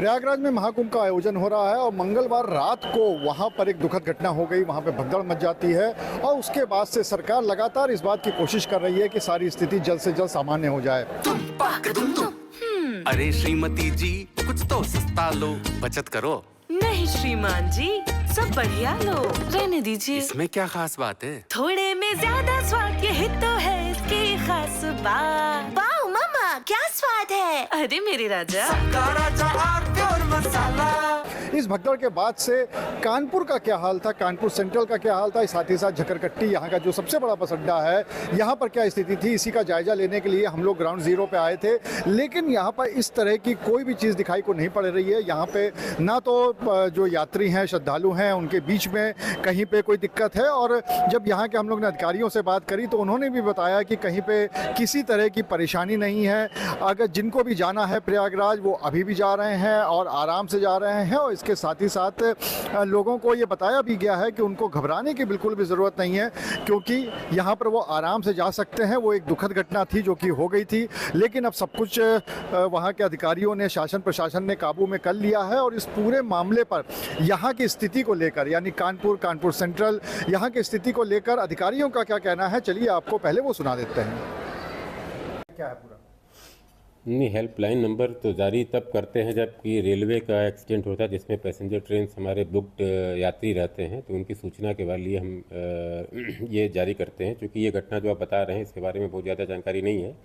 प्रयागराज में महाकुंभ का आयोजन हो रहा है और मंगलवार रात को वहां पर एक दुखद घटना हो गई। वहां पे भगदड़ मच जाती है और उसके बाद से सरकार लगातार इस बात की कोशिश कर रही है कि सारी स्थिति जल्द से जल्द सामान्य हो जाए। अरे श्रीमती जी, कुछ तो सस्ता लो, बचत करो। नहीं श्रीमान जी, सब बढ़िया लो, रहने दीजिए। इसमें क्या खास बात है? थोड़े में ज्यादा स्वाद, यही तो है इसकी खास बात। वाह मामा, क्या स्वाद है। अरे मेरे राजा, इस भगदड़ के बाद से कानपुर का क्या हाल था, कानपुर सेंट्रल का क्या हाल था, साथ ही साथ झकरकट्टी यहाँ का जो सबसे बड़ा बस अड्डा है, यहाँ पर क्या स्थिति थी, इसी का जायजा लेने के लिए हम लोग ग्राउंड जीरो पे आए थे। लेकिन यहाँ पर इस तरह की कोई भी चीज़ दिखाई को नहीं पड़ रही है। यहाँ पे ना तो जो यात्री हैं, श्रद्धालु हैं, उनके बीच में कहीं पे कोई दिक्कत है। और जब यहाँ के हम लोग ने अधिकारियों से बात करी तो उन्होंने भी बताया कि कहीं पे किसी तरह की परेशानी नहीं है। अगर जिनको भी जाना है प्रयागराज, वो अभी भी जा रहे हैं और आराम से जा रहे हैं। और इसके साथ ही साथ लोगों को ये बताया भी गया है कि उनको घबराने की बिल्कुल भी ज़रूरत नहीं है, क्योंकि यहाँ पर वो आराम से जा सकते हैं। वो एक दुखद घटना थी जो कि हो गई थी, लेकिन अब सब कुछ वहाँ के अधिकारियों ने, शासन प्रशासन ने काबू में कर लिया है। और इस पूरे मामले पर यहाँ की स्थिति को लेकर, यानी कानपुर सेंट्रल, यहाँ की स्थिति को लेकर अधिकारियों का क्या कहना है, चलिए आपको पहले वो सुना देते हैं। क्या है पूरा? नहीं, हेल्पलाइन नंबर तो जारी तब करते हैं जबकि रेलवे का एक्सीडेंट होता है जिसमें पैसेंजर ट्रेन हमारे बुक्ड यात्री रहते हैं, तो उनकी सूचना के बाद लिए हम ये जारी करते हैं। क्योंकि ये घटना जो आप बता रहे हैं इसके बारे में बहुत ज़्यादा जानकारी नहीं है,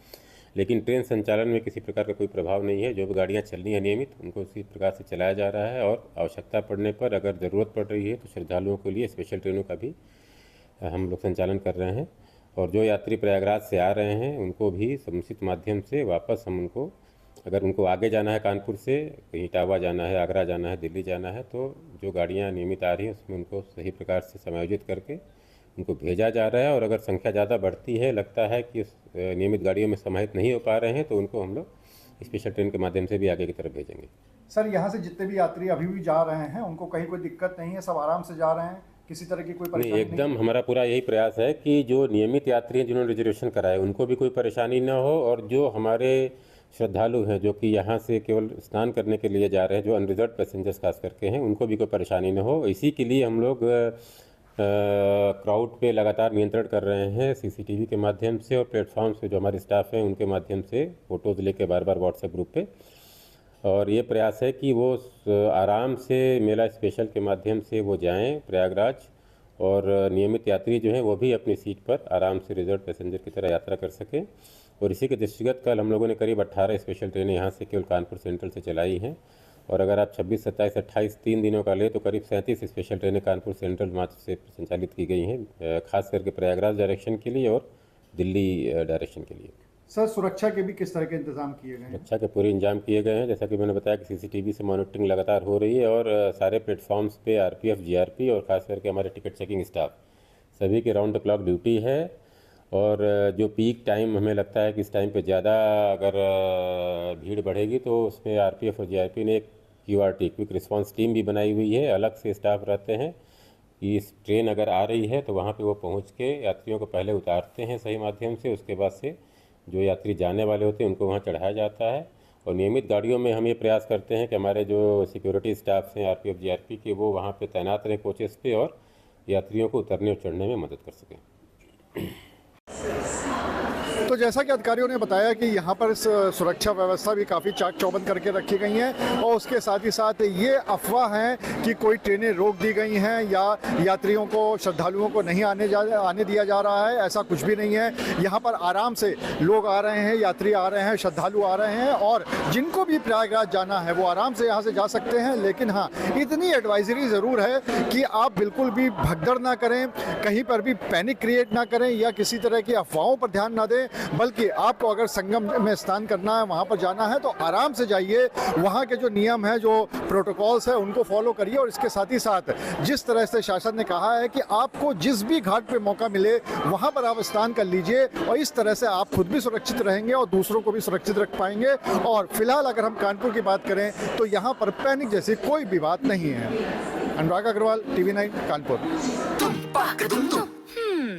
लेकिन ट्रेन संचालन में किसी प्रकार का कोई प्रभाव नहीं है। जो भी गाड़ियाँ चलनी है नियमित, उनको उसी प्रकार से चलाया जा रहा है। और आवश्यकता पड़ने पर अगर ज़रूरत पड़ रही है तो श्रद्धालुओं के लिए स्पेशल ट्रेनों का भी हम लोग संचालन कर रहे हैं। और जो यात्री प्रयागराज से आ रहे हैं उनको भी समुचित माध्यम से वापस हम उनको, अगर उनको आगे जाना है कानपुर से, कहीं इटावा जाना है, आगरा जाना है, दिल्ली जाना है, तो जो गाड़ियाँ नियमित आ रही हैं उसमें उनको सही प्रकार से समायोजित करके उनको भेजा जा रहा है। और अगर संख्या ज़्यादा बढ़ती है, लगता है कि नियमित गाड़ियों में समाहित नहीं हो पा रहे हैं, तो उनको हम लोग स्पेशल ट्रेन के माध्यम से भी आगे की तरफ भेजेंगे। सर, यहाँ से जितने भी यात्री अभी भी जा रहे हैं उनको कहीं कोई दिक्कत नहीं है, सब आराम से जा रहे हैं, किसी तरह की कोई परेशानी नहीं? एकदम हमारा पूरा यही प्रयास है कि जो नियमित यात्री हैं जिन्होंने रिजर्वेशन कराया उनको भी कोई परेशानी ना हो, और जो हमारे श्रद्धालु हैं जो कि यहाँ से केवल स्नान करने के लिए जा रहे हैं, जो अनरिजर्व पैसेंजर्स खास करके हैं, उनको भी कोई परेशानी ना हो। इसी के लिए हम लोग क्राउड पे लगातार नियंत्रण कर रहे हैं सीसीटीवी के माध्यम से, और प्लेटफॉर्म से जो हमारे स्टाफ हैं उनके माध्यम से फ़ोटोज़ लेके बार बार व्हाट्सएप ग्रुप पे। और ये प्रयास है कि वो आराम से मेला स्पेशल के माध्यम से वो जाएं प्रयागराज, और नियमित यात्री जो हैं वो भी अपनी सीट पर आराम से रिजर्व पैसेंजर की तरह यात्रा कर सकें। और इसी के दृष्टिगत कल हम लोगों ने करीब 18 स्पेशल ट्रेनें यहाँ से केवल कानपुर सेंट्रल से चलाई हैं। और अगर आप 26, 27, 28 3 दिनों का ले तो करीब 37 स्पेशल ट्रेनें कानपुर सेंट्रल मात्र से संचालित की गई हैं, खास करके प्रयागराज डायरेक्शन के लिए और दिल्ली डायरेक्शन के लिए। सर, सुरक्षा के भी किस तरह के इंतजाम किए गए हैं? सुरक्षा के पूरे इंतजाम किए गए हैं। जैसा कि मैंने बताया कि सीसीटीवी से मॉनिटरिंग लगातार हो रही है, और सारे प्लेटफॉर्म्स पे आरपीएफ, जीआरपी और ख़ास करके हमारे टिकट चेकिंग स्टाफ सभी के राउंड द क्लॉक ड्यूटी है। और जो पीक टाइम हमें लगता है कि इस टाइम पे ज़्यादा अगर भीड़ बढ़ेगी तो उसमें आरपीएफ और जीआरपी ने एक क्यूआरटी, क्विक रिस्पांस टीम भी बनाई हुई है। अलग से स्टाफ रहते हैं कि इस ट्रेन अगर आ रही है तो वहाँ पे वो पहुँच के यात्रियों को पहले उतारते हैं सही माध्यम से, उसके बाद से जो यात्री जाने वाले होते हैं उनको वहाँ चढ़ाया जाता है। और नियमित गाड़ियों में हम ये प्रयास करते हैं कि हमारे जो सिक्योरिटी स्टाफ हैं आरपीएफ, जीआरपी के, वो वहाँ पे तैनात रहें कोचेस पे और यात्रियों को उतरने और चढ़ने में मदद कर सकें। तो जैसा कि अधिकारियों ने बताया कि यहाँ पर सुरक्षा व्यवस्था भी काफ़ी चाक चौबंद करके रखी गई हैं, और उसके साथ ही साथ ये अफवाह है कि कोई ट्रेनें रोक दी गई हैं या यात्रियों को, श्रद्धालुओं को नहीं आने दिया जा रहा है, ऐसा कुछ भी नहीं है। यहाँ पर आराम से लोग आ रहे हैं, यात्री आ रहे हैं, श्रद्धालु आ रहे हैं, और जिनको भी प्रयागराज जाना है वो आराम से यहाँ से जा सकते हैं। लेकिन हाँ, इतनी एडवाइजरी ज़रूर है कि आप बिल्कुल भी भगदड़ ना करें, कहीं पर भी पैनिक क्रिएट ना करें या किसी तरह की अफवाहों पर ध्यान ना दें, बल्कि आपको अगर संगम में स्नान करना है, वहाँ पर जाना है, तो आराम से जाइए। वहाँ के जो नियम है, जो प्रोटोकॉल्स है, उनको फॉलो करिए। और इसके साथ ही साथ जिस तरह से शासन ने कहा है कि आपको जिस भी घाट पे मौका मिले वहाँ पर आप स्नान कर लीजिए, और इस तरह से आप खुद भी सुरक्षित रहेंगे और दूसरों को भी सुरक्षित रख पाएंगे। और फिलहाल अगर हम कानपुर की बात करें तो यहाँ पर पैनिक जैसी कोई भी बात नहीं है। अनुराग अग्रवाल, TV9 कानपुर।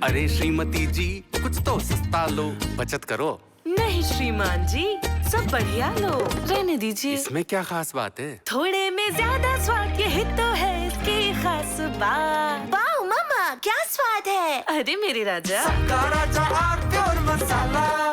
अरे श्रीमती जी, कुछ तो सस्ता लो, बचत करो। नहीं श्रीमान जी, सब बढ़िया लो, रहने दीजिए। इसमें क्या खास बात है? थोड़े में ज्यादा स्वाद, यही तो है इसकी खास बात। वाह मम्मा, क्या स्वाद है। अरे मेरे राजा। राजा आरती और मसाला।